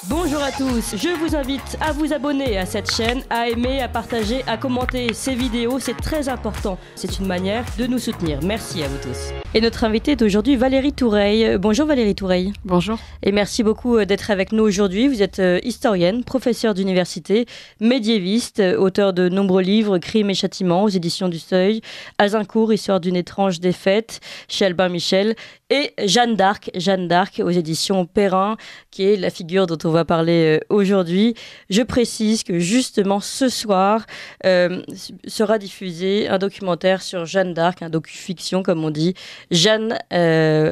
Bonjour à tous, je vous invite à vous abonner à cette chaîne, à aimer, à partager, à commenter ces vidéos, c'est très important. C'est une manière de nous soutenir. Merci à vous tous. Et notre invitée est aujourd'hui Valérie Toureille. Bonjour Valérie Toureille. Bonjour. Et merci beaucoup d'être avec nous aujourd'hui. Vous êtes historienne, professeure d'université, médiéviste, auteur de nombreux livres, Crimes et châtiments aux éditions du Seuil, Azincourt, Histoire d'une étrange défaite chez Albin Michel, et Jeanne d'Arc aux éditions Perrin, qui est la figure dont on va parler aujourd'hui. Je précise que justement ce soir sera diffusé un documentaire sur Jeanne d'Arc, un docu-fiction comme on dit, Jeanne,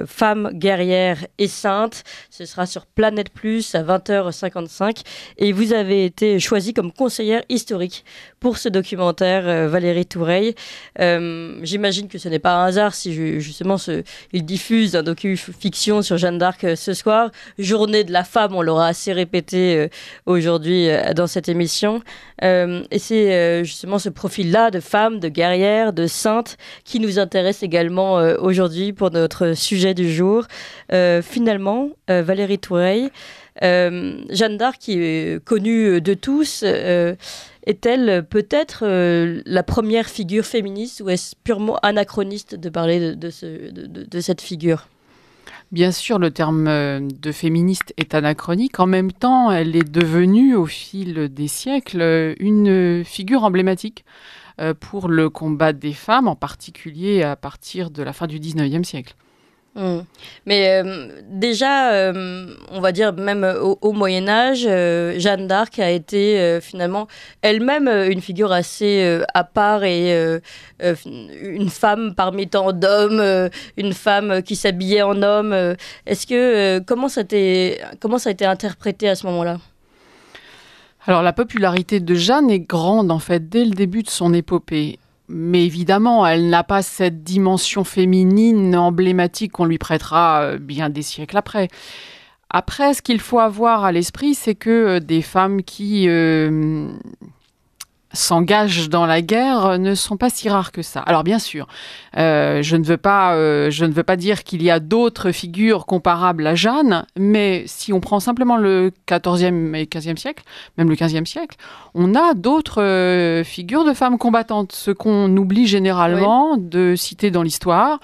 femme guerrière et sainte. Ce sera sur Planète Plus à 20h55 et vous avez été choisie comme conseillère historique pour ce documentaire, Valérie Toureille. J'imagine que ce n'est pas un hasard si justement il diffuse un docu-fiction sur Jeanne d'Arc ce soir. Journée de la femme, on l'aura assez répété aujourd'hui dans cette émission. Et c'est justement ce profil-là de femme, de guerrière, de sainte qui nous intéresse également aujourd'hui pour notre sujet du jour. Finalement, Valérie Toureille, Jeanne d'Arc qui est connue de tous, est-elle peut-être la première figure féministe ou est-ce purement anachroniste de parler de cette figure ? Bien sûr, le terme de féministe est anachronique. En même temps, elle est devenue, au fil des siècles, une figure emblématique pour le combat des femmes, en particulier à partir de la fin du XIXe siècle. Mais déjà, on va dire même au Moyen-Âge, Jeanne d'Arc a été finalement elle-même une figure assez à part et une femme parmi tant d'hommes, une femme qui s'habillait en homme. Est-ce que comment ça a été interprété à ce moment-là ? Alors la popularité de Jeanne est grande en fait dès le début de son épopée. Mais évidemment, elle n'a pas cette dimension féminine emblématique qu'on lui prêtera bien des siècles après. Après, ce qu'il faut avoir à l'esprit, c'est que des femmes qui s'engagent dans la guerre ne sont pas si rares que ça. Alors bien sûr, je ne veux pas dire qu'il y a d'autres figures comparables à Jeanne, mais si on prend simplement le XIVe et XVe siècle, même le XVe siècle, on a d'autres figures de femmes combattantes, ce qu'on oublie généralement de citer dans l'histoire.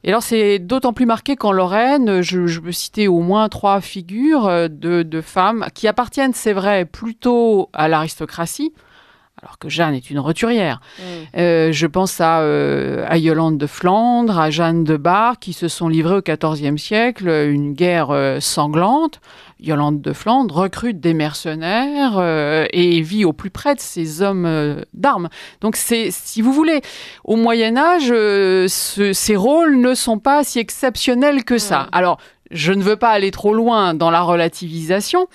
Et alors c'est d'autant plus marqué qu'en Lorraine, je peux citer au moins 3 figures de femmes qui appartiennent, c'est vrai, plutôt à l'aristocratie, alors que Jeanne est une roturière. Je pense à Yolande de Flandre, à Jeanne de Bar, qui se sont livrées au XIVe siècle une guerre sanglante. Yolande de Flandre recrute des mercenaires et vit au plus près de ces hommes d'armes. Donc, si vous voulez, au Moyen-Âge, ces rôles ne sont pas si exceptionnels que ça. Alors, je ne veux pas aller trop loin dans la relativisation.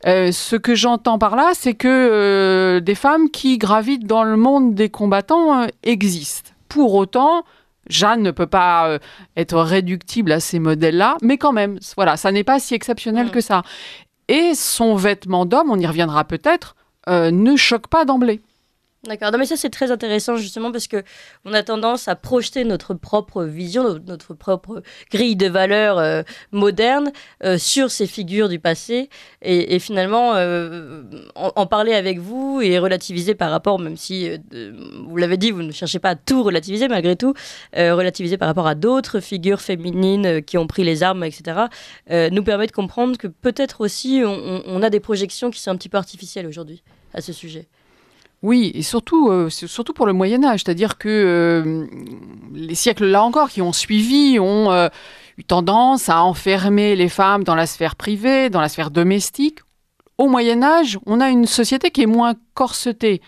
Ce que j'entends par là, c'est que des femmes qui gravitent dans le monde des combattants existent. Pour autant, Jeanne ne peut pas être réductible à ces modèles-là, mais quand même, voilà, ça n'est pas si exceptionnel que ça. Et son vêtement d'homme, on y reviendra peut-être, ne choque pas d'emblée. D'accord. Non, mais ça, c'est très intéressant, justement, parce qu'on a tendance à projeter notre propre vision, notre propre grille de valeurs moderne sur ces figures du passé. Et finalement, en parler avec vous et relativiser par rapport, même si, vous l'avez dit, vous ne cherchez pas à tout relativiser, malgré tout, relativiser par rapport à d'autres figures féminines qui ont pris les armes, etc., nous permet de comprendre que peut-être aussi, on a des projections qui sont un petit peu artificielles aujourd'hui à ce sujet. Oui, et surtout pour le Moyen-Âge, c'est-à-dire que les siècles, là encore, qui ont suivi, ont eu tendance à enfermer les femmes dans la sphère privée, dans la sphère domestique. Au Moyen-Âge, on a une société qui est moins corsetée.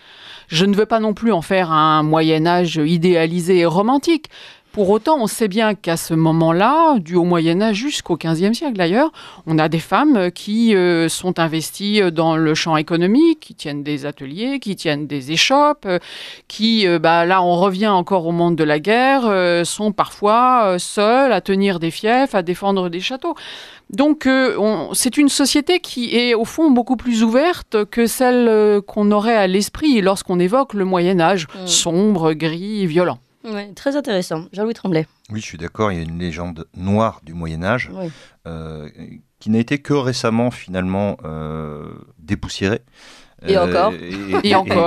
Je ne veux pas non plus en faire un Moyen-Âge idéalisé et romantique. Pour autant, on sait bien qu'à ce moment-là, du Haut Moyen-Âge jusqu'au XVe siècle d'ailleurs, on a des femmes qui sont investies dans le champ économique, qui tiennent des ateliers, qui tiennent des échoppes, qui, là on revient encore au monde de la guerre, sont parfois seules à tenir des fiefs, à défendre des châteaux. Donc c'est une société qui est au fond beaucoup plus ouverte que celle qu'on aurait à l'esprit lorsqu'on évoque le Moyen-Âge, sombre, gris, violent. Oui, très intéressant. Jean-Louis Tremblay. Oui, je suis d'accord. Il y a une légende noire du Moyen-Âge qui n'a été que récemment finalement dépoussiéré. Et encore.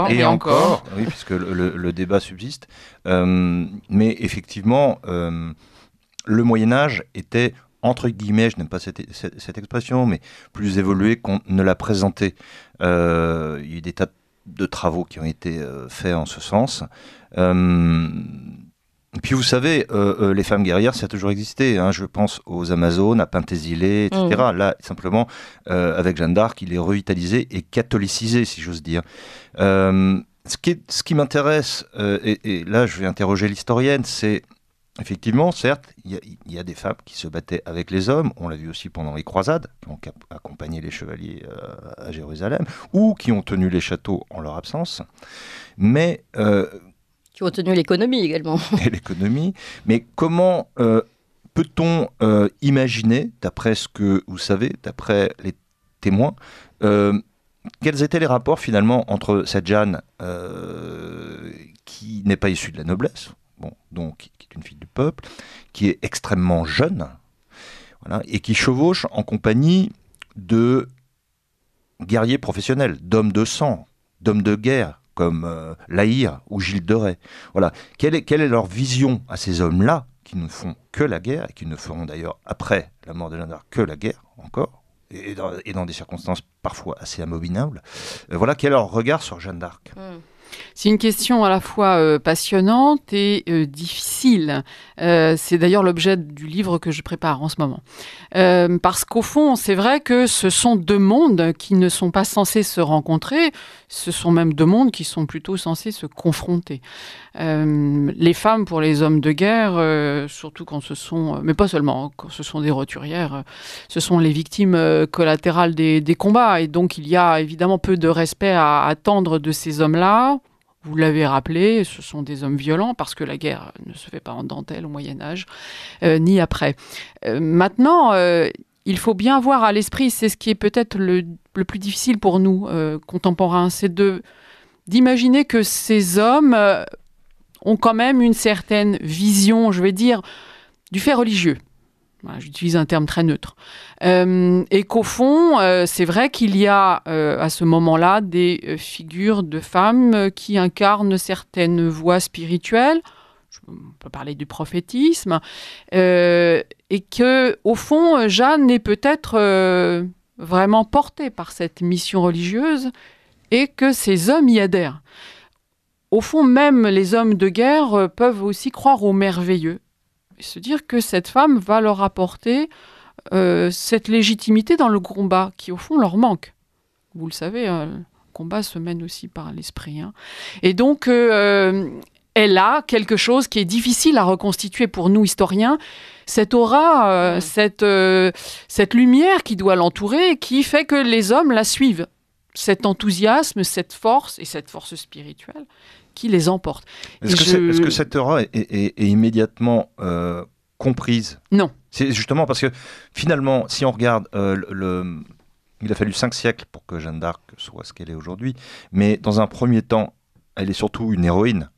Et encore. Oui, puisque le débat subsiste. Mais effectivement, le Moyen-Âge était, entre guillemets, je n'aime pas cette expression, mais plus évolué qu'on ne l'a présenté. Il y a eu des tas de travaux qui ont été faits en ce sens. Et puis vous savez, les femmes guerrières, ça a toujours existé. Hein. Je pense aux Amazones, à Pentésilée, etc. Là, simplement, avec Jeanne d'Arc, il est revitalisé et catholicisé, si j'ose dire. Ce qui m'intéresse, et là je vais interroger l'historienne, c'est effectivement, certes, il y a des femmes qui se battaient avec les hommes, on l'a vu aussi pendant les croisades, qui ont accompagné les chevaliers à Jérusalem, ou qui ont tenu les châteaux en leur absence, mais... qui ont tenu l'économie également. Et l'économie, mais comment peut-on imaginer, d'après ce que vous savez, d'après les témoins, quels étaient les rapports finalement entre cette Jeanne qui n'est pas issue de la noblesse, bon, donc qui est une fille du peuple, qui est extrêmement jeune, voilà, et qui chevauche en compagnie de guerriers professionnels, d'hommes de sang, d'hommes de guerre, comme La Hire ou Gilles de Rais. Voilà. Quelle est leur vision à ces hommes-là, qui ne font que la guerre, et qui ne feront d'ailleurs, après la mort de Jeanne d'Arc, que la guerre, encore, et dans des circonstances parfois assez abominables. Voilà, quel est leur regard sur Jeanne d'Arc ? C'est une question à la fois passionnante et difficile. C'est d'ailleurs l'objet du livre que je prépare en ce moment. Parce qu'au fond, c'est vrai que ce sont deux mondes qui ne sont pas censés se rencontrer. Ce sont même deux mondes qui sont plutôt censés se confronter. Les femmes pour les hommes de guerre, surtout quand ce sont, mais pas seulement, quand ce sont des roturières, ce sont les victimes collatérales des combats. Et donc il y a évidemment peu de respect à attendre de ces hommes-là. Vous l'avez rappelé, ce sont des hommes violents parce que la guerre ne se fait pas en dentelle au Moyen-Âge, ni après. Maintenant, il faut bien avoir à l'esprit, c'est ce qui est peut-être le plus difficile pour nous, contemporains, c'est d'imaginer que ces hommes ont quand même une certaine vision, je vais dire, du fait religieux. Voilà, j'utilise un terme très neutre. Et qu'au fond, c'est vrai qu'il y a à ce moment-là des figures de femmes qui incarnent certaines voies spirituelles. On peut parler du prophétisme. Et que, au fond, Jeanne est peut-être vraiment portée par cette mission religieuse et que ces hommes y adhèrent. Au fond, même les hommes de guerre peuvent aussi croire au merveilleux. Se dire que cette femme va leur apporter cette légitimité dans le combat qui, au fond, leur manque. Vous le savez, le combat se mène aussi par l'esprit. Hein. Et donc, elle a quelque chose qui est difficile à reconstituer pour nous, historiens, cette aura, cette lumière qui doit l'entourer, qui fait que les hommes la suivent. Cet enthousiasme, cette force spirituelle, qui les emporte. Est-ce que cette aura est immédiatement comprise ? Non. C'est justement parce que finalement, si on regarde, il a fallu 5 siècles pour que Jeanne d'Arc soit ce qu'elle est aujourd'hui, mais dans un premier temps, elle est surtout une héroïne.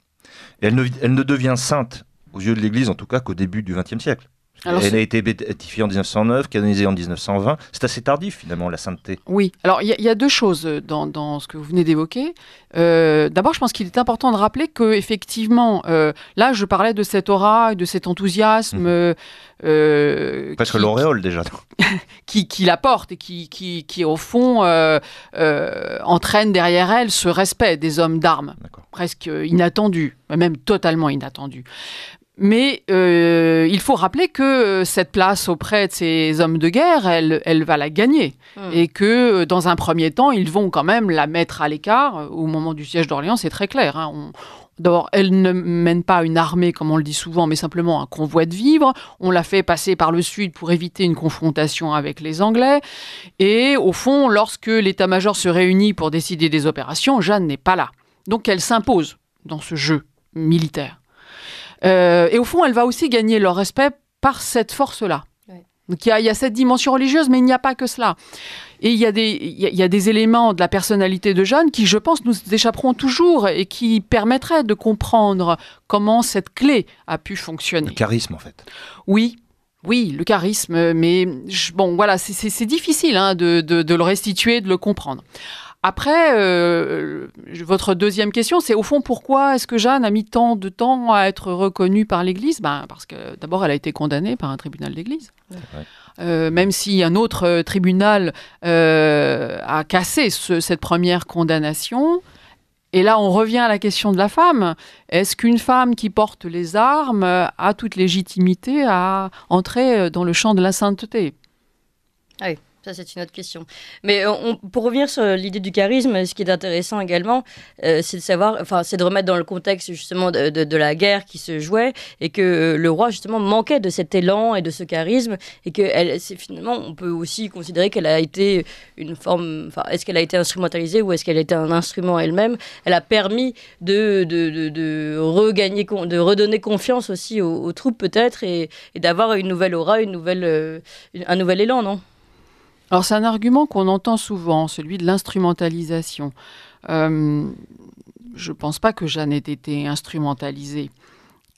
Et elle ne devient sainte, aux yeux de l'Église en tout cas, qu'au début du XXe siècle. Elle a été béatifiée en 1909, canonisée en 1920. C'est assez tardif, finalement, la sainteté. Oui. Alors, il y a deux choses dans ce que vous venez d'évoquer. D'abord, je pense qu'il est important de rappeler qu'effectivement, là, je parlais de cette aura, de cet enthousiasme. Presque l'auréole, déjà. qui la porte et qui au fond, entraîne derrière elle ce respect des hommes d'armes. D'accord. Presque inattendu, même totalement inattendu. Mais il faut rappeler que cette place auprès de ces hommes de guerre, elle va la gagner. Et que dans un premier temps, ils vont quand même la mettre à l'écart. Au moment du siège d'Orléans, c'est très clair. Hein. D'abord, elle ne mène pas une armée, comme on le dit souvent, mais simplement un convoi de vivres. On l'a fait passer par le sud pour éviter une confrontation avec les Anglais. Et au fond, lorsque l'état-major se réunit pour décider des opérations, Jeanne n'est pas là. Donc elle s'impose dans ce jeu militaire. Et au fond, elle va aussi gagner leur respect par cette force-là. Ouais. Donc il y a cette dimension religieuse, mais il n'y a pas que cela. Et il y a des éléments de la personnalité de Jeanne qui, je pense, nous échapperont toujours et qui permettraient de comprendre comment cette clé a pu fonctionner. Le charisme, en fait. Oui. Oui, le charisme, mais bon, voilà, c'est difficile de le restituer, de le comprendre. Après, votre deuxième question, c'est au fond, pourquoi est-ce que Jeanne a mis tant de temps à être reconnue par l'Église ? Parce que d'abord, elle a été condamnée par un tribunal d'Église. Même si un autre tribunal a cassé cette première condamnation. Et là, on revient à la question de la femme. Est-ce qu'une femme qui porte les armes a toute légitimité à entrer dans le champ de la sainteté ? Oui. Ça, c'est une autre question. Mais pour revenir sur l'idée du charisme, ce qui est intéressant également, c'est de savoir, c'est de remettre dans le contexte justement de la guerre qui se jouait et que le roi justement manquait de cet élan et de ce charisme et que finalement, on peut aussi considérer qu'elle a été une forme, est-ce qu'elle a été instrumentalisée ou est-ce qu'elle a été un instrument elle-même ? Elle a permis de regagner, de redonner confiance aussi aux troupes peut-être et d'avoir une nouvelle aura, un nouvel élan, non ? Alors, c'est un argument qu'on entend souvent, celui de l'instrumentalisation. Je ne pense pas que Jeanne ait été instrumentalisée.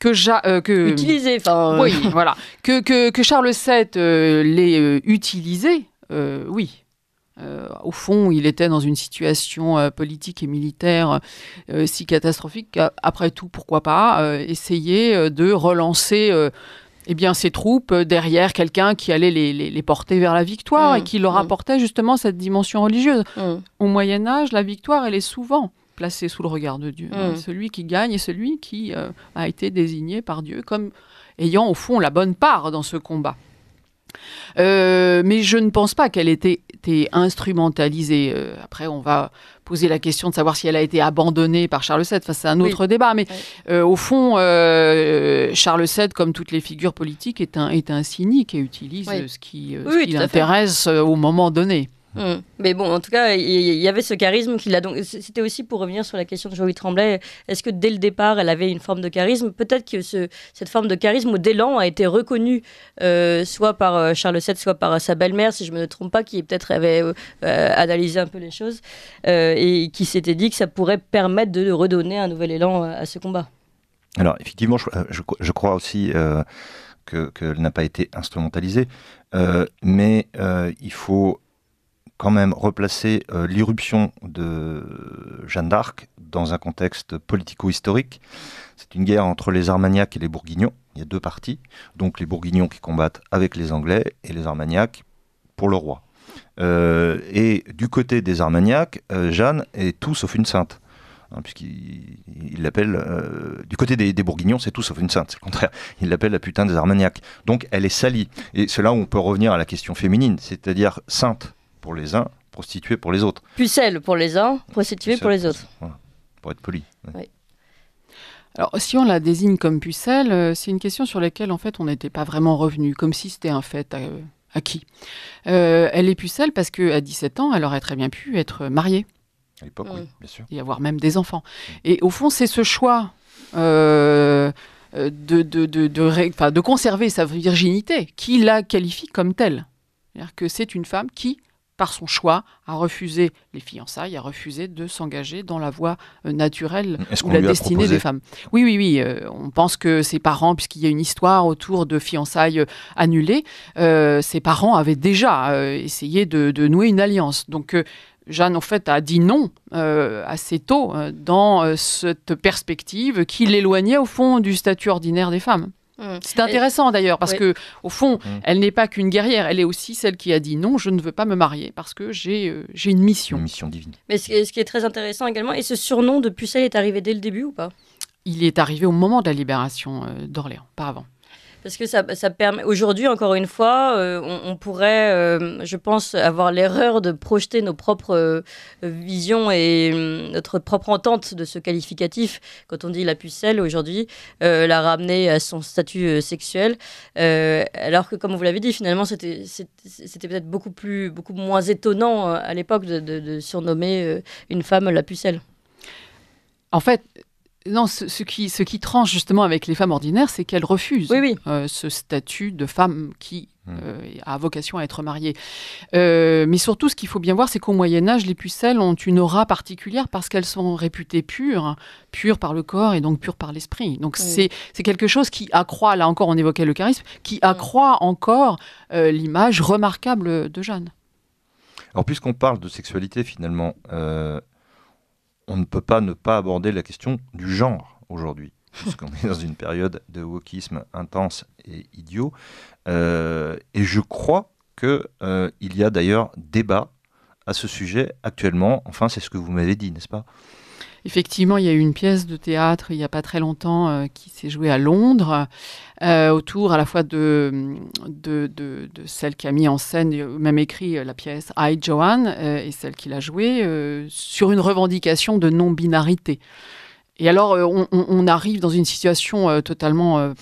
Utilisée, Oui, voilà. Que Charles VII l'ait utilisée, oui. Au fond, il était dans une situation politique et militaire si catastrophique qu'après tout, pourquoi pas essayer de relancer ses troupes derrière quelqu'un qui allait les porter vers la victoire et qui leur apportait justement cette dimension religieuse. Au Moyen-Âge, la victoire, elle est souvent placée sous le regard de Dieu. Celui qui gagne est celui qui a été désigné par Dieu comme ayant au fond la bonne part dans ce combat. Mais je ne pense pas qu'elle ait été instrumentalisée. Après, on va poser la question de savoir si elle a été abandonnée par Charles VII. C'est un autre débat. Mais au fond, Charles VII, comme toutes les figures politiques, est un cynique et utilise ce qui l'intéresse au moment donné. Mais bon, en tout cas, il y avait ce charisme qu'il a. Donc, c'était aussi pour revenir sur la question de Joly Tremblay. Est-ce que dès le départ, elle avait une forme de charisme ? Peut-être que cette forme de charisme ou d'élan a été reconnue soit par Charles VII, soit par sa belle-mère, si je ne me trompe pas, qui peut-être avait analysé un peu les choses et qui s'était dit que ça pourrait permettre de redonner un nouvel élan à ce combat. Alors, effectivement, je crois aussi qu'elle n'a pas été instrumentalisée, mais il faut quand même replacer l'irruption de Jeanne d'Arc dans un contexte politico-historique. C'est une guerre entre les Armagnacs et les Bourguignons. Il y a deux parties, donc les Bourguignons qui combattent avec les Anglais et les Armagnacs pour le roi. Et du côté des Armagnacs, Jeanne est tout sauf une sainte. Puisqu'il l'appelle, du côté des Bourguignons, c'est tout sauf une sainte, c'est le contraire. Il l'appelle la putain des Armagnacs. Donc elle est salie. Et c'est là où on peut revenir à la question féminine, c'est-à-dire sainte pour les uns, prostituée pour les autres. Pucelle pour les uns, prostituée pour les autres. Voilà, pour être poli. Oui. Alors, si on la désigne comme pucelle, c'est une question sur laquelle, en fait, on n'était pas vraiment revenu, comme si c'était un fait acquis. Elle est pucelle parce qu'à 17 ans, elle aurait très bien pu être mariée. À l'époque, oui, bien sûr. Et avoir même des enfants. Et au fond, c'est ce choix de conserver sa virginité qui la qualifie comme telle. C'est-à-dire que c'est une femme qui, par son choix, a refusé les fiançailles, a refusé de s'engager dans la voie naturelle ou la destinée des femmes. Oui. On pense que ses parents, puisqu'il y a une histoire autour de fiançailles annulées, ses parents avaient déjà essayé de nouer une alliance. Donc, Jeanne, en fait, a dit non assez tôt dans cette perspective qui l'éloignait, au fond, du statut ordinaire des femmes. C'est intéressant d'ailleurs parce que au fond, elle n'est pas qu'une guerrière, elle est aussi celle qui a dit non, je ne veux pas me marier parce que j'ai une mission. Une mission divine. Mais ce qui est très intéressant également, et ce surnom de Pucelle est arrivé dès le début ou pas ? Il est arrivé au moment de la libération d'Orléans, pas avant. Parce que ça permet, aujourd'hui, encore une fois, on pourrait, je pense, avoir l'erreur de projeter nos propres visions et notre propre entente de ce qualificatif. Quand on dit la pucelle, aujourd'hui, la ramener à son statut sexuel. Alors que, comme vous l'avez dit, finalement, c'était peut-être beaucoup moins étonnant à l'époque de surnommer une femme la pucelle. En fait, Non, ce qui tranche justement avec les femmes ordinaires, c'est qu'elles refusent Oui. ce statut de femme qui a vocation à être mariée. Mais surtout, ce qu'il faut bien voir, c'est qu'au Moyen-Âge, les pucelles ont une aura particulière parce qu'elles sont réputées pures par le corps et donc pures par l'esprit. Donc c'est quelque chose qui accroît, là encore on évoquait le charisme, qui accroît encore l'image remarquable de Jeanne. Alors puisqu'on parle de sexualité finalement, on ne peut pas ne pas aborder la question du genre aujourd'hui, puisqu'on est dans une période de wokisme intense et idiot. Et je crois qu'il y a d'ailleurs débat à ce sujet actuellement. Enfin, c'est ce que vous m'avez dit, n'est-ce pas ? Effectivement, il y a eu une pièce de théâtre il n'y a pas très longtemps qui s'est jouée à Londres, autour à la fois de celle qui a mis en scène, même écrit la pièce I, Joanne, et celle qui l'a jouée, sur une revendication de non-binarité. Et alors, on arrive dans une situation totalement...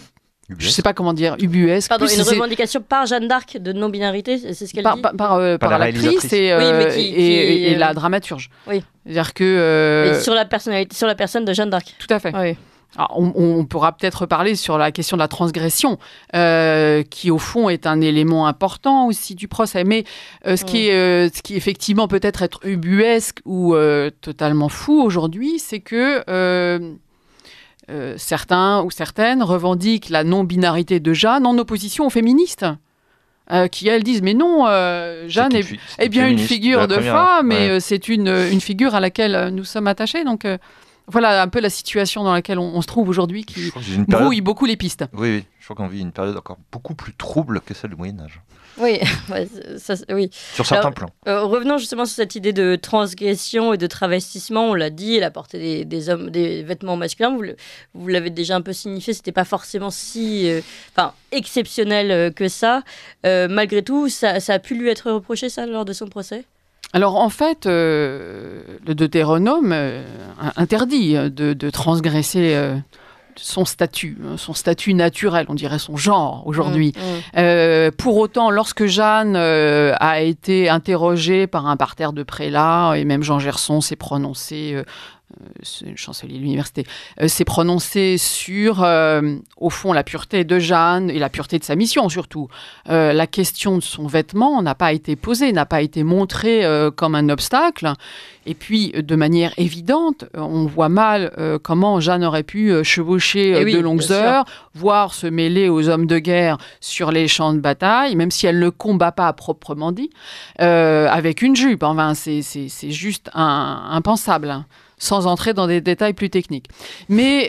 je ne sais pas comment dire, ubuesque. Pardon, une revendication par Jeanne d'Arc de non-binarité, c'est ce qu'elle dit par l'actrice et la dramaturge. Oui. C'est-à-dire que... sur la personne de Jeanne d'Arc. Tout à fait. Oui. Alors, on pourra peut-être parler sur la question de la transgression, qui au fond est un élément important aussi du procès. Mais ce qui effectivement peut être ubuesque ou totalement fou aujourd'hui, c'est que... certains ou certaines revendiquent la non-binarité de Jeanne en opposition aux féministes, qui elles disent mais non, Jeanne est bien une figure de femme, mais c'est une figure à laquelle nous sommes attachés. Donc voilà un peu la situation dans laquelle on se trouve aujourd'hui, qui brouille beaucoup les pistes. Oui, je crois qu'on vit une période encore beaucoup plus trouble que celle du Moyen-Âge. Oui, oui. Sur certains plans. Revenons justement sur cette idée de transgression et de travestissement. On l'a dit, la portée des hommes, des vêtements masculins, vous l'avez déjà un peu signifié, c'était pas forcément si exceptionnel que ça. Malgré tout, ça a pu lui être reproché, ça, lors de son procès ? Alors en fait, le Deutéronome interdit de transgresser son statut naturel, on dirait son genre aujourd'hui. Pour autant, lorsque Jeanne a été interrogée par un parterre de prélats, et même Jean Gerson s'est prononcé... chancelier de l'université, s'est prononcé sur, au fond, la pureté de Jeanne et la pureté de sa mission, surtout. La question de son vêtement n'a pas été posée, n'a pas été montrée comme un obstacle. Et puis, de manière évidente, on voit mal comment Jeanne aurait pu chevaucher de longues heures, voire se mêler aux hommes de guerre sur les champs de bataille, même si elle ne combat pas à proprement dit, avec une jupe. Enfin, c'est juste impensable, sans entrer dans des détails plus techniques. Mais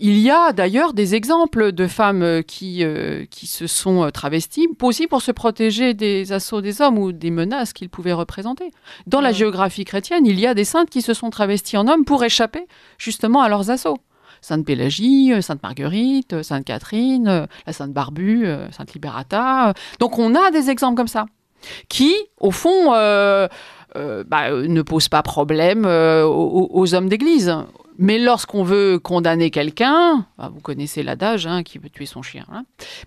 il y a d'ailleurs des exemples de femmes qui se sont travesties, aussi pour se protéger des assauts des hommes ou des menaces qu'ils pouvaient représenter. Dans la géographie chrétienne, il y a des saintes qui se sont travesties en hommes pour échapper justement à leurs assauts. Sainte Pélagie, Sainte Marguerite, Sainte Catherine, la Sainte Barbue, Sainte Liberata. Donc on a des exemples comme ça, qui, au fond... ne pose pas problème aux hommes d'église. Mais lorsqu'on veut condamner quelqu'un, vous connaissez l'adage, qui veut tuer son chien.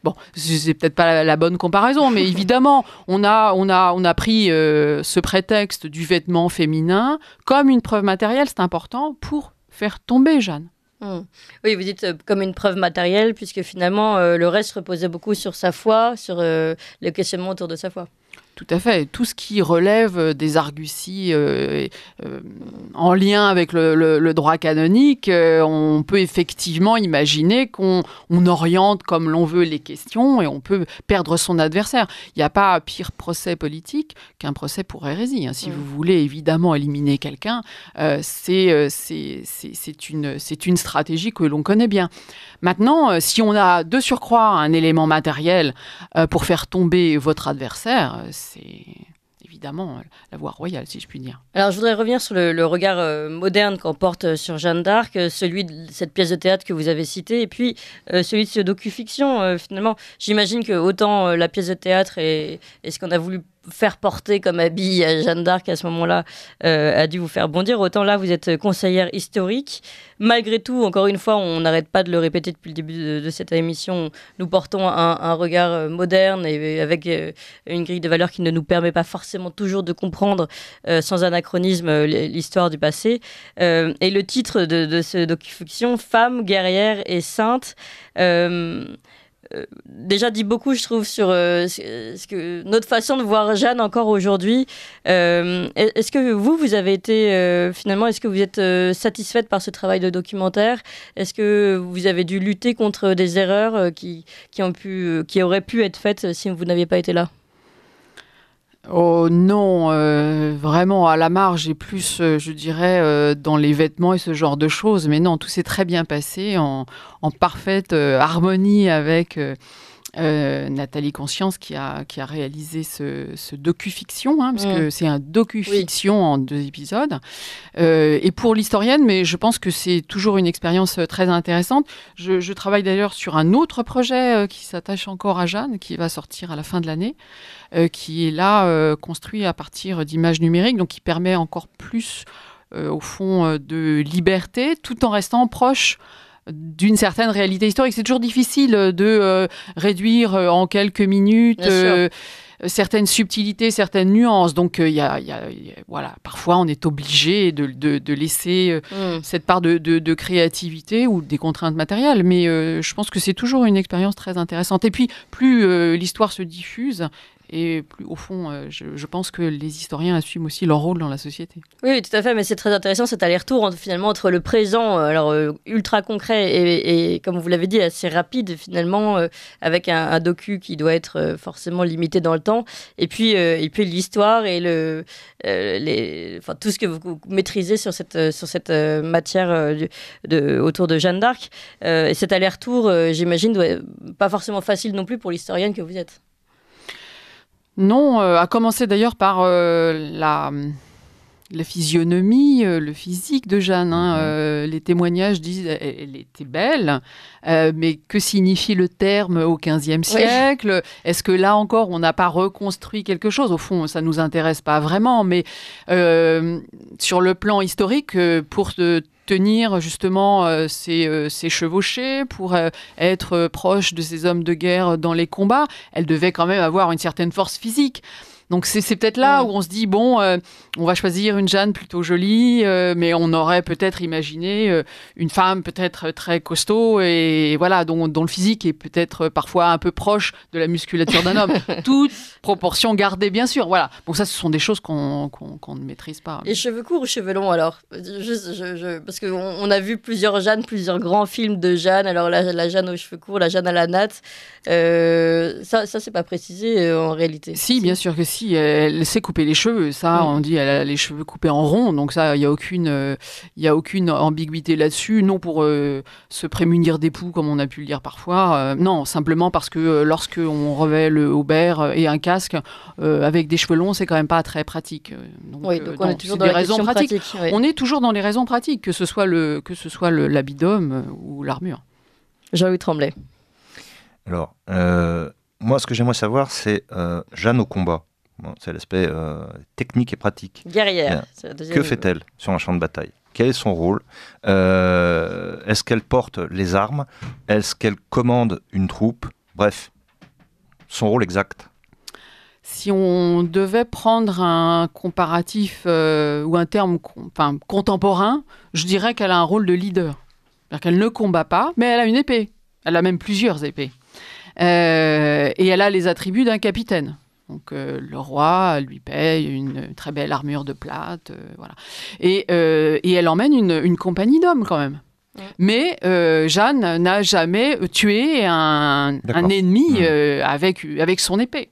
Bon, c'est peut-être pas la bonne comparaison, mais évidemment, on a pris ce prétexte du vêtement féminin comme une preuve matérielle, c'est important, pour faire tomber Jeanne. Oui, vous dites comme une preuve matérielle, puisque finalement, le reste reposait beaucoup sur sa foi, sur le questionnement autour de sa foi. Tout à fait. Tout ce qui relève des arguties en lien avec le droit canonique, on peut effectivement imaginer qu'on oriente comme l'on veut les questions et on peut perdre son adversaire. Il n'y a pas pire procès politique qu'un procès pour hérésie. Si vous voulez évidemment éliminer quelqu'un, c'est une stratégie que l'on connaît bien. Maintenant, si on a de surcroît un élément matériel pour faire tomber votre adversaire, c'est évidemment la voie royale, si je puis dire. Alors, je voudrais revenir sur le regard moderne qu'on porte sur Jeanne d'Arc, celui de cette pièce de théâtre que vous avez citée, et puis celui de ce docu-fiction. Finalement, j'imagine que autant la pièce de théâtre et ce qu'on a voulu faire porter comme habit à Jeanne d'Arc à ce moment-là a dû vous faire bondir. Autant là, vous êtes conseillère historique. Malgré tout, encore une fois, on n'arrête pas de le répéter depuis le début de cette émission, nous portons un regard moderne et avec une grille de valeurs qui ne nous permet pas forcément toujours de comprendre sans anachronisme l'histoire du passé. Et le titre de ce docu-fiction, Femme, guerrière et sainte, déjà dit beaucoup, je trouve, sur notre façon de voir Jeanne encore aujourd'hui. Est-ce que vous avez été, finalement, est-ce que vous êtes satisfaite par ce travail de documentaire? Est-ce que vous avez dû lutter contre des erreurs qui auraient pu être faites si vous n'aviez pas été là? Oh non, vraiment à la marge et plus, je dirais, dans les vêtements et ce genre de choses. Mais non, tout s'est très bien passé en parfaite harmonie avec Nathalie Conscience qui a réalisé ce docu-fiction, parce que c'est un docu-fiction en 2 épisodes. Et pour l'historienne, mais je pense que c'est toujours une expérience très intéressante. Je travaille d'ailleurs sur un autre projet qui s'attache encore à Jeanne, qui va sortir à la fin de l'année, qui est là construit à partir d'images numériques, donc qui permet encore plus, au fond, de liberté, tout en restant proche d'une certaine réalité historique. C'est toujours difficile de réduire en quelques minutes certaines subtilités, certaines nuances. Donc, voilà, parfois, on est obligé de laisser cette part de créativité ou des contraintes matérielles. Mais je pense que c'est toujours une expérience très intéressante. Et puis, plus l'histoire se diffuse, et plus, au fond, je pense que les historiens assument aussi leur rôle dans la société. Oui, tout à fait, mais c'est très intéressant cet aller-retour finalement entre le présent, ultra concret et comme vous l'avez dit, assez rapide finalement, avec un docu qui doit être forcément limité dans le temps, et puis l'histoire et tout ce que vous maîtrisez sur cette matière autour de Jeanne d'Arc. Et cet aller-retour, j'imagine, doit être pas forcément facile non plus pour l'historienne que vous êtes. Non, à commencer d'ailleurs par la physionomie, le physique de Jeanne. Les témoignages disent qu'elle était belle, mais que signifie le terme au XVe siècle? Est-ce que là encore, on n'a pas reconstruit quelque chose? Au fond, ça ne nous intéresse pas vraiment, mais sur le plan historique, pour tenir justement ses chevauchés, pour être proche de ces hommes de guerre dans les combats, elle devait quand même avoir une certaine force physique. Donc c'est peut-être là où on se dit, bon, on va choisir une Jeanne plutôt jolie, mais on aurait peut-être imaginé une femme peut-être très costaud, et voilà, dont le physique est peut-être parfois un peu proche de la musculature d'un homme. Toute proportion gardée, bien sûr. Voilà. Bon, ça, ce sont des choses qu'on ne maîtrise pas. Et cheveux courts ou cheveux longs, alors? Parce qu'on a vu plusieurs Jeannes, plusieurs grands films de Jeanne. Alors la Jeanne aux cheveux courts, la Jeanne à la natte. Ça, c'est pas précisé en réalité. Si, bien sûr que si. Elle sait couper les cheveux. Ça, on dit, elle a les cheveux coupés en rond. Donc ça, il n'y a aucune ambiguïté là-dessus. Non pour se prémunir des poux, comme on a pu le dire parfois. Non, simplement parce que lorsqu'on revêt le haubert et un casque, avec des cheveux longs, c'est quand même pas très pratique. Donc on est toujours dans les raisons pratiques. On est toujours dans les raisons pratiques, que ce soit l'habit d'homme ou l'armure. Jean-Louis Tremblay. Alors, moi, ce que j'aimerais savoir, c'est Jeanne au combat. Bon, c'est l'aspect technique et pratique. Guerrière. Que fait-elle sur un champ de bataille? Quel est son rôle? Est-ce qu'elle porte les armes? Est-ce qu'elle commande une troupe? Bref, son rôle exact. Si on devait prendre un comparatif ou un terme contemporain, je dirais qu'elle a un rôle de leader. C'est-à-dire qu'elle ne combat pas, mais elle a une épée. Elle a même plusieurs épées. Et elle a les attributs d'un capitaine. Donc le roi lui paye une très belle armure de plate, voilà. Et elle emmène une compagnie d'hommes quand même. Mais Jeanne n'a jamais tué un ennemi avec son épée.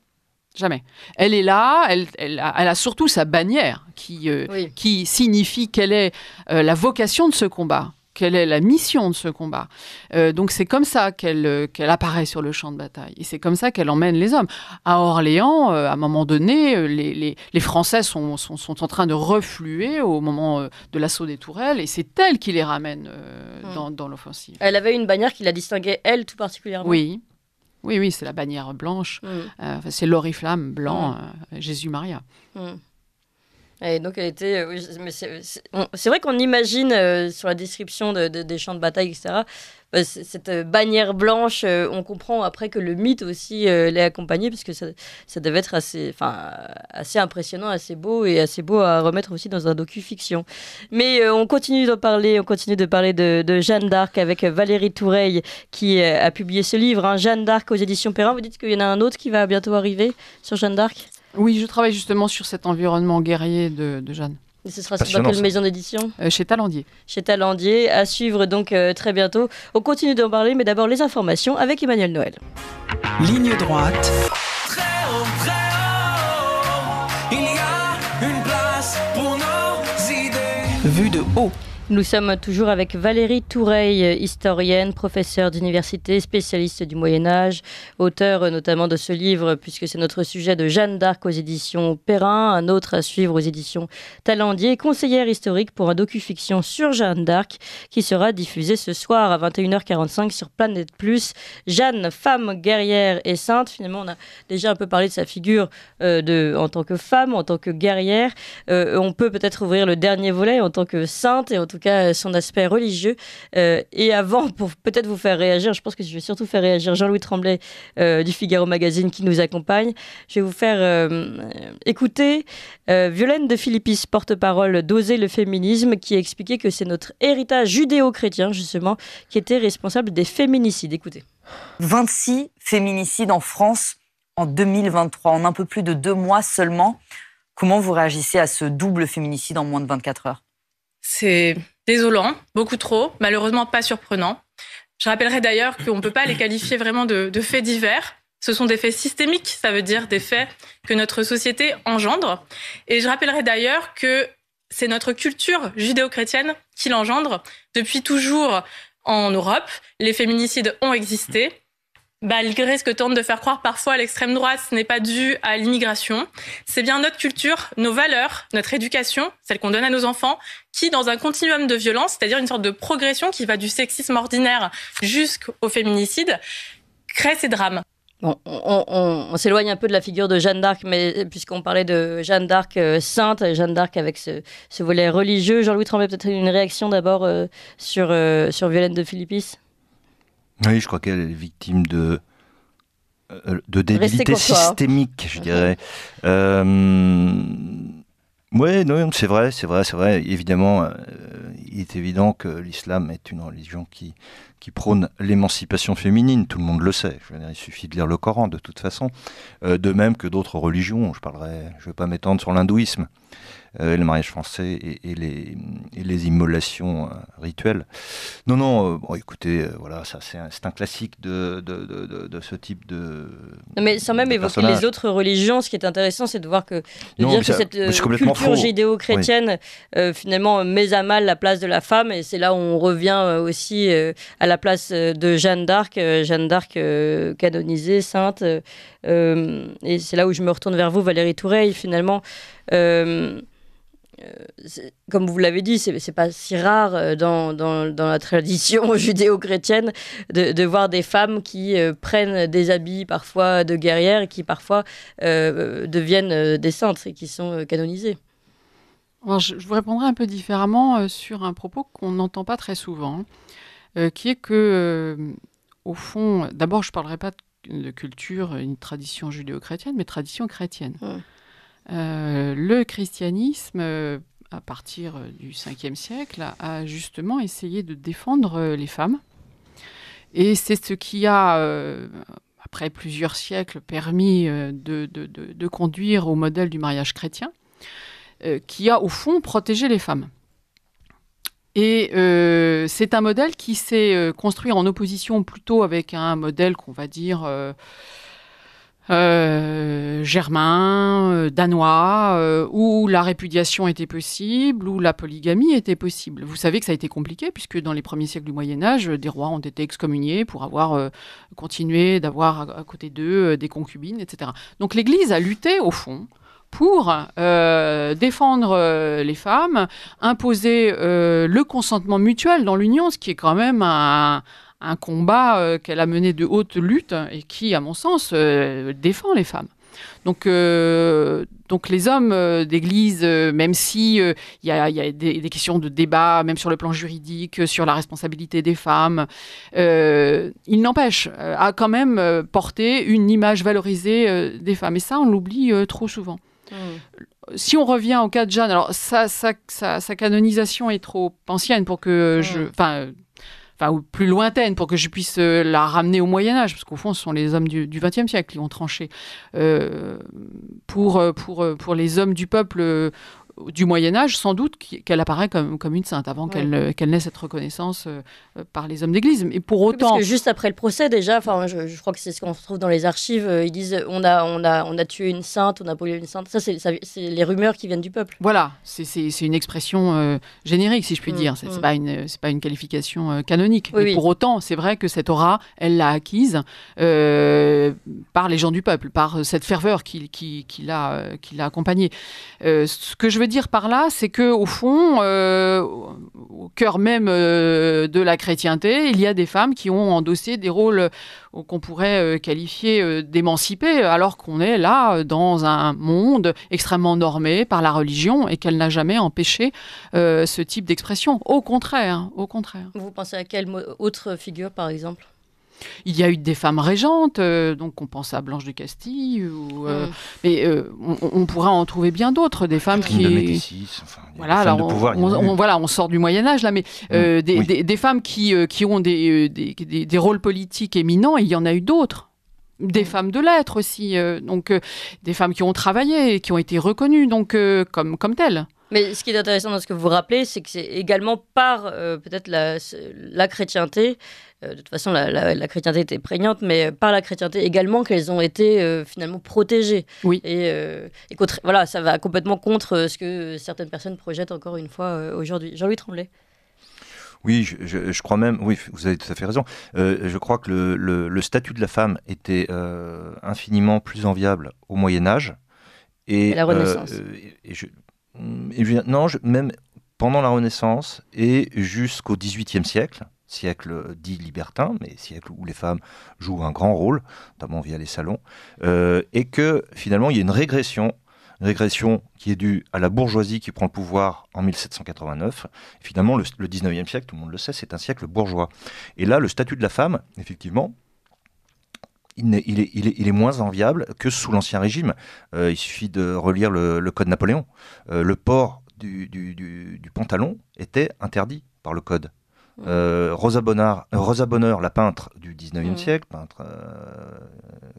Jamais. Elle est là, elle a surtout sa bannière qui signifie quelle est la vocation de ce combat. Quelle est la mission de ce combat? Donc c'est comme ça qu'elle apparaît sur le champ de bataille. Et c'est comme ça qu'elle emmène les hommes. À Orléans, à un moment donné, les Français sont en train de refluer au moment de l'assaut des tourelles. Et c'est elle qui les ramène dans l'offensive. Elle avait une bannière qui la distinguait, elle, tout particulièrement. Oui. Oui, c'est la bannière blanche. C'est l'oriflamme blanc, Jésus-Maria. Et donc elle était, mais c'est vrai qu'on imagine sur la description des champs de bataille, etc. Cette bannière blanche, on comprend après que le mythe aussi l'est accompagné, parce que ça devait être assez impressionnant, assez beau à remettre aussi dans un docu-fiction. Mais on continue de parler de Jeanne d'Arc avec Valérie Toureille qui a publié ce livre, hein, Jeanne d'Arc aux éditions Perrin. Vous dites qu'il y en a un autre qui va bientôt arriver sur Jeanne d'Arc ? Oui, je travaille justement sur cet environnement guerrier de Jeanne. Et ce sera dans quelle maison d'édition ? Chez Talandier. Chez Talandier, à suivre donc très bientôt. On continue d'en parler, mais d'abord les informations avec Emmanuel Noël. Ligne droite. Très haut, il y a une place pour nos idées. Vue de haut. Nous sommes toujours avec Valérie Toureille, historienne, professeure d'université, spécialiste du Moyen-Âge, auteure notamment de ce livre, puisque c'est notre sujet, de Jeanne d'Arc aux éditions Perrin, un autre à suivre aux éditions Talandier, conseillère historique pour un docu-fiction sur Jeanne d'Arc qui sera diffusé ce soir à 21h45 sur Planète Plus. Jeanne, femme guerrière et sainte. Finalement, on a déjà un peu parlé de sa figure en tant que femme, en tant que guerrière. On peut peut-être ouvrir le dernier volet en tant que sainte et en tout cas son aspect religieux. Et avant, pour peut-être vous faire réagir, je pense que je vais surtout faire réagir Jean-Louis Tremblay du Figaro Magazine qui nous accompagne. Je vais vous faire écouter Violaine de Philippis, porte-parole d'Oser le féminisme, qui a expliqué que c'est notre héritage judéo-chrétien, justement, qui était responsable des féminicides. Écoutez. 26 féminicides en France en 2023, en un peu plus de 2 mois seulement. Comment vous réagissez à ce double féminicide en moins de 24 heures ? C'est désolant, beaucoup trop, malheureusement pas surprenant. Je rappellerai d'ailleurs qu'on ne peut pas les qualifier vraiment de faits divers. Ce sont des faits systémiques, ça veut dire des faits que notre société engendre. Et je rappellerai d'ailleurs que c'est notre culture judéo-chrétienne qui l'engendre. Depuis toujours en Europe, les féminicides ont existé. Malgré ce que tente de faire croire parfois l'extrême droite, ce n'est pas dû à l'immigration. C'est bien notre culture, nos valeurs, notre éducation, celle qu'on donne à nos enfants, qui, dans un continuum de violence, c'est-à-dire une sorte de progression qui va du sexisme ordinaire jusqu'au féminicide, crée ces drames. Bon, on s'éloigne un peu de la figure de Jeanne d'Arc, mais puisqu'on parlait de Jeanne d'Arc sainte, Jeanne d'Arc avec ce volet religieux. Jean-Louis Tremblay, peut-être une réaction d'abord sur Violaine de Philippis ? Oui, je crois qu'elle est victime de débilité systémique, je dirais. Oui, non, c'est vrai. Évidemment, il est évident que l'islam est une religion qui prône l'émancipation féminine. Tout le monde le sait. Je veux dire, il suffit de lire le Coran, de toute façon. De même que d'autres religions. Je ne vais pas m'étendre sur l'hindouisme. Le mariage français et les immolations rituelles. Non, bon, écoutez, voilà, ça c'est un classique de ce type de. Non, mais sans même évoquer les autres religions, ce qui est intéressant, c'est de voir que cette culture judéo-chrétienne finalement met à mal la place de la femme, et c'est là où on revient aussi à la place de Jeanne d'Arc, canonisée, sainte, et c'est là où je me retourne vers vous, Valérie Toureille, finalement. Comme vous l'avez dit, c'est pas si rare dans la tradition judéo-chrétienne de voir des femmes qui prennent des habits parfois de guerrières et qui parfois deviennent des saintes et qui sont canonisées. Alors, je vous répondrai un peu différemment sur un propos qu'on n'entend pas très souvent, qui est que, au fond, d'abord je ne parlerai pas de culture, une tradition judéo-chrétienne, mais tradition chrétienne. Le christianisme, à partir du 5e siècle, a justement essayé de défendre les femmes. Et c'est ce qui a, après plusieurs siècles, permis de conduire au modèle du mariage chrétien, qui a, au fond, protégé les femmes. Et c'est un modèle qui s'est construit en opposition plutôt avec un modèle qu'on va dire... germain, danois, où la répudiation était possible, où la polygamie était possible. Vous savez que ça a été compliqué, puisque dans les premiers siècles du Moyen-Âge, des rois ont été excommuniés pour avoir continué d'avoir à côté d'eux des concubines, etc. Donc l'Église a lutté, au fond, pour défendre les femmes, imposer le consentement mutuel dans l'union, ce qui est quand même un un combat qu'elle a mené de haute lutte et qui, à mon sens, défend les femmes. Donc les hommes d'Église, même si il y a des questions de débat, même sur le plan juridique, sur la responsabilité des femmes, il n'empêche à quand même porter une image valorisée des femmes. Et ça, on l'oublie trop souvent. Si on revient au cas de Jeanne, alors sa canonisation est trop ancienne pour que ou plus lointaine pour que je puisse la ramener au Moyen-Âge, parce qu'au fond, ce sont les hommes du XXe siècle qui ont tranché. Pour les hommes du peuple du Moyen-Âge, sans doute qu'elle apparaît comme une sainte, avant qu'elle n'ait cette reconnaissance par les hommes d'Église. Mais pour autant... Parce que juste après le procès, déjà, je crois que c'est ce qu'on retrouve dans les archives, ils disent on a tué une sainte, on a brûlé une sainte. Ça, c'est les rumeurs qui viennent du peuple. Voilà, c'est une expression générique, si je puis dire. C'est pas une qualification canonique. Mais pour autant, c'est vrai que cette aura, elle l'a acquise par les gens du peuple, par cette ferveur qui l'a accompagnée. Ce que je veux dire par là, c'est qu'au fond, au cœur même de la chrétienté, il y a des femmes qui ont endossé des rôles qu'on pourrait qualifier d'émancipés, alors qu'on est là dans un monde extrêmement normé par la religion et qu'elle n'a jamais empêché ce type d'expression. Au contraire, au contraire. Vous pensez à quelle autre figure, par exemple ? Il y a eu des femmes régentes, donc on pense à Blanche de Castille, mais on pourra en trouver bien d'autres, des femmes qui... de Médicis, enfin, voilà, alors on sort du Moyen-Âge, là, mais des femmes qui ont des rôles politiques éminents, il y en a eu d'autres. Des femmes de lettres aussi, donc des femmes qui ont travaillé, qui ont été reconnues donc, comme telles. Mais ce qui est intéressant dans ce que vous rappelez, c'est que c'est également par peut-être la chrétienté. De toute façon, la chrétienté était prégnante, mais par la chrétienté également qu'elles ont été finalement protégées. Oui. Et voilà, ça va complètement contre ce que certaines personnes projettent encore une fois aujourd'hui. Jean-Louis Tremblay. Oui, je crois même, oui, vous avez tout à fait raison. Je crois que le statut de la femme était infiniment plus enviable au Moyen-Âge. Et la Renaissance. Même pendant la Renaissance et jusqu'au XVIIIe siècle dit libertin, mais siècle où les femmes jouent un grand rôle, notamment via les salons, et que finalement il y a une régression qui est due à la bourgeoisie qui prend le pouvoir en 1789. Et finalement, le 19e siècle, tout le monde le sait, c'est un siècle bourgeois. Et là, le statut de la femme, effectivement, il est moins enviable que sous l'Ancien Régime. Il suffit de relire le Code Napoléon. Le port du pantalon était interdit par le Code. Rosa Bonheur, la peintre du 19e siècle, peintre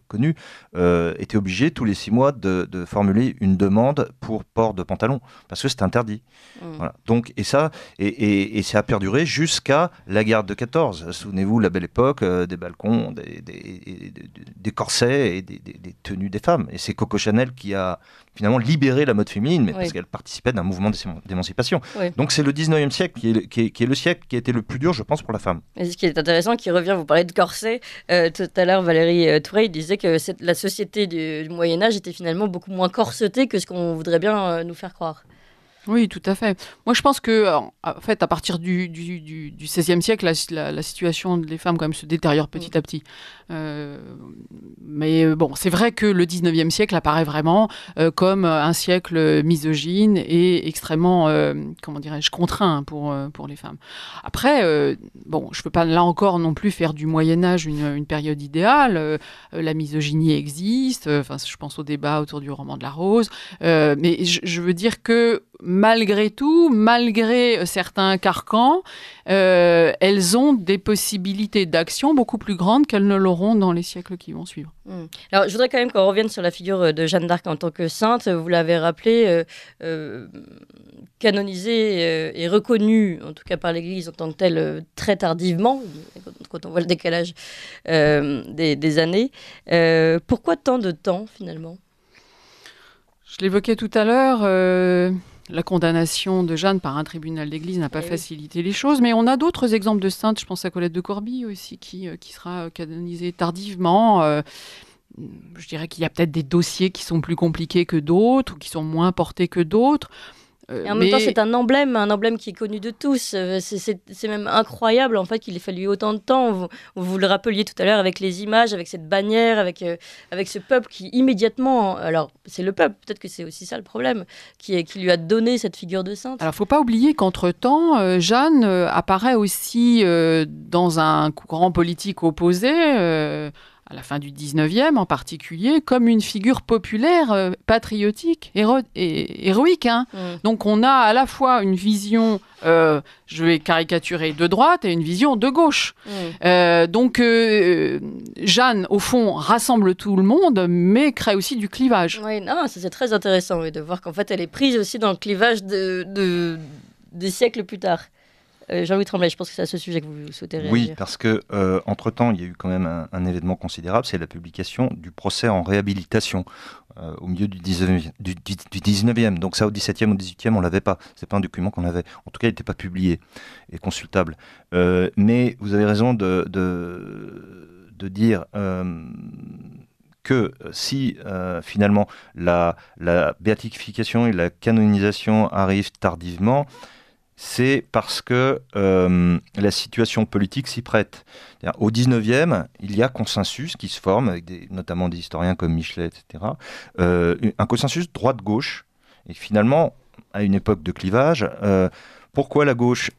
connue, était obligée tous les 6 mois de formuler une demande pour port de pantalon, parce que c'était interdit. Voilà. Donc, et ça a perduré jusqu'à la guerre de 14. Souvenez-vous, la belle époque, des balcons, des corsets et des tenues des femmes. Et c'est Coco Chanel qui a finalement libéré la mode féminine, mais parce qu'elle participait d'un mouvement d'émancipation. Oui. Donc c'est le 19e siècle qui est le siècle qui a été le plus dur, je pense, pour la femme. Et ce qui est intéressant, qui revient, vous parlez de corset, tout à l'heure Valérie Touré disait que la société du Moyen-Âge était finalement beaucoup moins corsetée que ce qu'on voudrait bien nous faire croire. Oui, tout à fait. Moi, je pense que, en fait, à partir du XVIe siècle, la situation des femmes quand même se détériore petit à petit. Mais bon, c'est vrai que le XIXe siècle apparaît vraiment comme un siècle misogyne et extrêmement, comment dirais-je, contraint pour les femmes. Après, bon, je peux pas là encore non plus faire du Moyen-Âge une période idéale. La misogynie existe. Enfin, je pense au débat autour du roman de la Rose. Mais je veux dire que malgré tout, malgré certains carcans, elles ont des possibilités d'action beaucoup plus grandes qu'elles ne l'auront dans les siècles qui vont suivre. Alors, je voudrais quand même qu'on revienne sur la figure de Jeanne d'Arc en tant que sainte. Vous l'avez rappelé, canonisée et reconnue, en tout cas par l'Église en tant que telle, très tardivement, quand on voit le décalage des années. Pourquoi tant de temps, finalement ? Je l'évoquais tout à l'heure... La condamnation de Jeanne par un tribunal d'église n'a pas facilité les choses, mais on a d'autres exemples de saintes. Je pense à Colette de Corbie aussi, qui sera canonisée tardivement. Je dirais qu'il y a peut-être des dossiers qui sont plus compliqués que d'autres, ou qui sont moins portés que d'autres. Et en même temps, c'est un emblème qui est connu de tous. C'est même incroyable en fait qu'il ait fallu autant de temps. Vous le rappeliez tout à l'heure avec les images, avec cette bannière, avec ce peuple qui immédiatement, alors c'est le peuple, peut-être que c'est aussi ça le problème, qui lui a donné cette figure de sainte. Alors, il ne faut pas oublier qu'entre-temps, Jeanne apparaît aussi dans un courant politique opposé, à la fin du 19e en particulier, comme une figure populaire, patriotique, héroïque. Hein. Donc on a à la fois une vision, je vais caricaturer, de droite et une vision de gauche. Donc Jeanne, au fond, rassemble tout le monde, mais crée aussi du clivage. Oui, non, ça, c'est très intéressant de voir qu'en fait elle est prise aussi dans le clivage des siècles plus tard. Jean-Louis Tremblay, je pense que c'est à ce sujet que vous souhaitez réagir. Oui, parce que entre-temps, il y a eu quand même un événement considérable, c'est la publication du procès en réhabilitation au milieu du 19e. Donc ça, au 17e, au 18e, on ne l'avait pas. Ce n'est pas un document qu'on avait. En tout cas, il n'était pas publié et consultable. Mais vous avez raison de dire... que si finalement la béatification et la canonisation arrivent tardivement, c'est parce que la situation politique s'y prête. Au 19e, il y a consensus qui se forme, avec notamment des historiens comme Michelet, etc. Un consensus droite-gauche. Et finalement, à une époque de clivage, pourquoi la gauche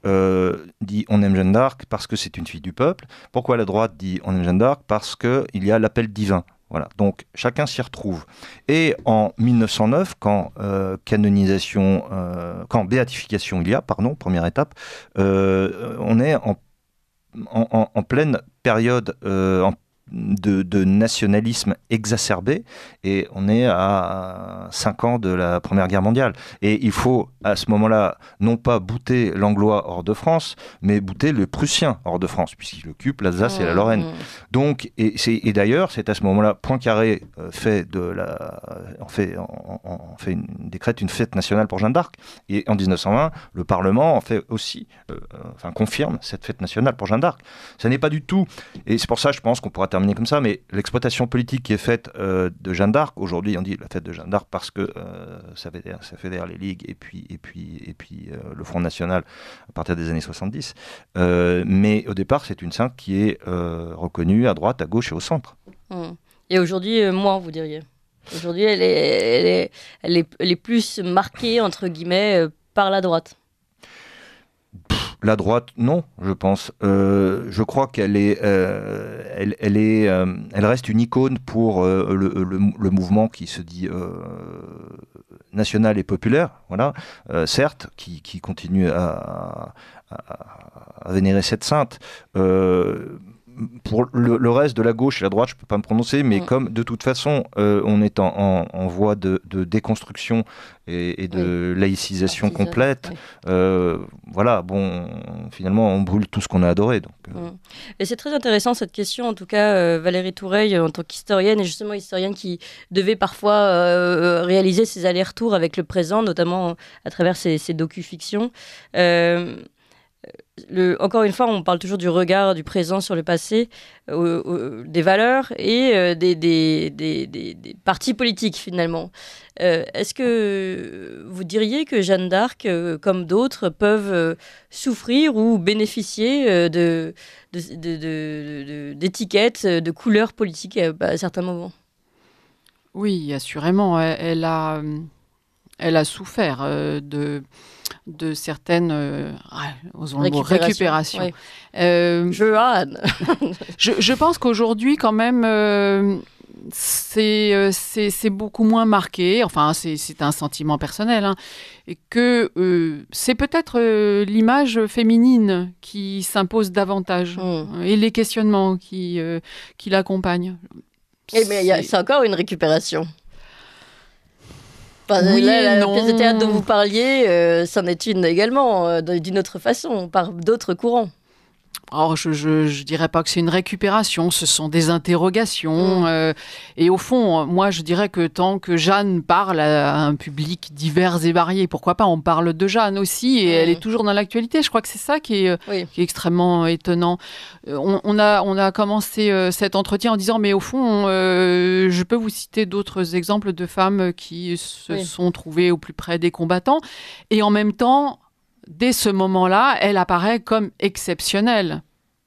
dit on aime Jeanne d'Arc parce que c'est une fille du peuple? Pourquoi la droite dit on aime Jeanne d'Arc parce qu'il y a l'appel divin? Voilà, donc chacun s'y retrouve. Et en 1909, quand béatification il y a, première étape, on est en pleine période de nationalisme exacerbé, et on est à 5 ans de la Première Guerre mondiale. Et il faut, à ce moment-là, non pas bouter l'Anglois hors de France, mais bouter le Prussien hors de France, puisqu'il occupe l'Alsace et la Lorraine. Donc, et d'ailleurs, c'est à ce moment-là, Poincaré décrète une fête nationale pour Jeanne d'Arc. Et en 1920, le Parlement en fait aussi, confirme cette fête nationale pour Jeanne d'Arc. Ça n'est pas du tout, et c'est pour ça, je pense qu'on pourra terminer comme ça, mais l'exploitation politique qui est faite de Jeanne d'Arc, aujourd'hui on dit la fête de Jeanne d'Arc parce que ça fédère les ligues et puis le Front National à partir des années 70. Mais au départ, c'est une sainte qui est reconnue à droite, à gauche et au centre. Et aujourd'hui, moins, vous diriez. Aujourd'hui, elle est plus marquée, entre guillemets, par la droite. La droite, non, je pense. Je crois qu'elle elle reste une icône pour le mouvement qui se dit national et populaire, voilà. Certes, qui continue à vénérer cette sainte. Pour le reste de la gauche et la droite, je ne peux pas me prononcer, mais comme de toute façon, on est en voie de déconstruction et de laïcisation complète, voilà, bon, finalement, on brûle tout ce qu'on a adoré. Donc, Et c'est très intéressant cette question, en tout cas, Valérie Toureille, en tant qu'historienne, et justement historienne qui devait parfois réaliser ses allers-retours avec le présent, notamment à travers ses docu-fictions. Encore une fois, on parle toujours du regard du présent sur le passé, des valeurs et des partis politiques finalement. Est-ce que vous diriez que Jeanne d'Arc, comme d'autres, peuvent souffrir ou bénéficier d'étiquettes, de couleurs politiques à certains moments? Oui, assurément. Elle a souffert de certaines osons le mot, récupérations. Oui. Je pense qu'aujourd'hui, quand même, c'est beaucoup moins marqué. Enfin, c'est un sentiment personnel. Hein, et que c'est peut-être l'image féminine qui s'impose davantage et les questionnements qui l'accompagnent. Mais c'est encore une récupération. Oui, la pièce de théâtre dont vous parliez, c'en est une également, d'une autre façon, par d'autres courants. Alors, je dirais pas que c'est une récupération, ce sont des interrogations. Et au fond, moi, je dirais que tant que Jeanne parle à un public divers et varié, pourquoi pas, on parle de Jeanne aussi, et elle est toujours dans l'actualité. Je crois que c'est ça qui est extrêmement étonnant. On a commencé cet entretien en disant, mais au fond, je peux vous citer d'autres exemples de femmes qui se sont trouvées au plus près des combattants. Et en même temps, dès ce moment-là, elle apparaît comme exceptionnelle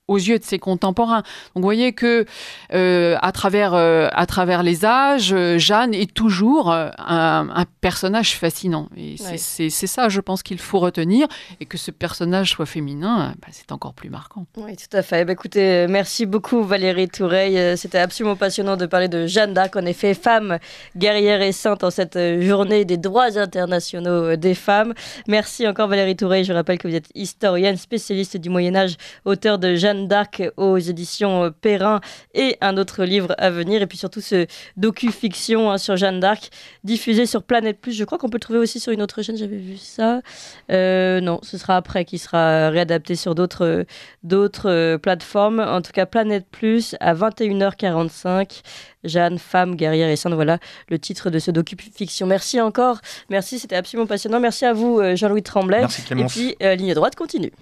aux yeux de ses contemporains. Donc vous voyez que à travers les âges, Jeanne est toujours un personnage fascinant. Et c'est ça, je pense, qu'il faut retenir. Et que ce personnage soit féminin, c'est encore plus marquant. Oui, tout à fait. Écoutez, merci beaucoup Valérie Toureille. C'était absolument passionnant de parler de Jeanne d'Arc. En effet, femme, guerrière et sainte en cette journée des droits internationaux des femmes. Merci encore Valérie Toureille. Je rappelle que vous êtes historienne, spécialiste du Moyen-Âge, auteur de Jeanne d'Arc aux éditions Perrin et un autre livre à venir, et puis surtout ce docu-fiction sur Jeanne d'Arc diffusé sur Planète Plus. Je crois qu'on peut le trouver aussi sur une autre chaîne, j'avais vu ça. Non, ce sera après, qui sera réadapté sur d'autres plateformes. En tout cas, Planète Plus à 21h45. Jeanne, femme, guerrière et sainte, voilà le titre de ce docu-fiction. Merci encore, merci, c'était absolument passionnant. Merci à vous Jean-Louis Tremblay. Merci Clémence. Et puis Ligne droite continue.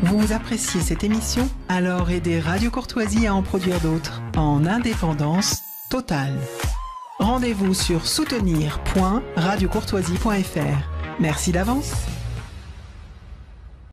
Vous appréciez cette émission? Alors aidez Radio Courtoisie à en produire d'autres en indépendance totale. Rendez-vous sur soutenir.radiocourtoisie.fr. Merci d'avance.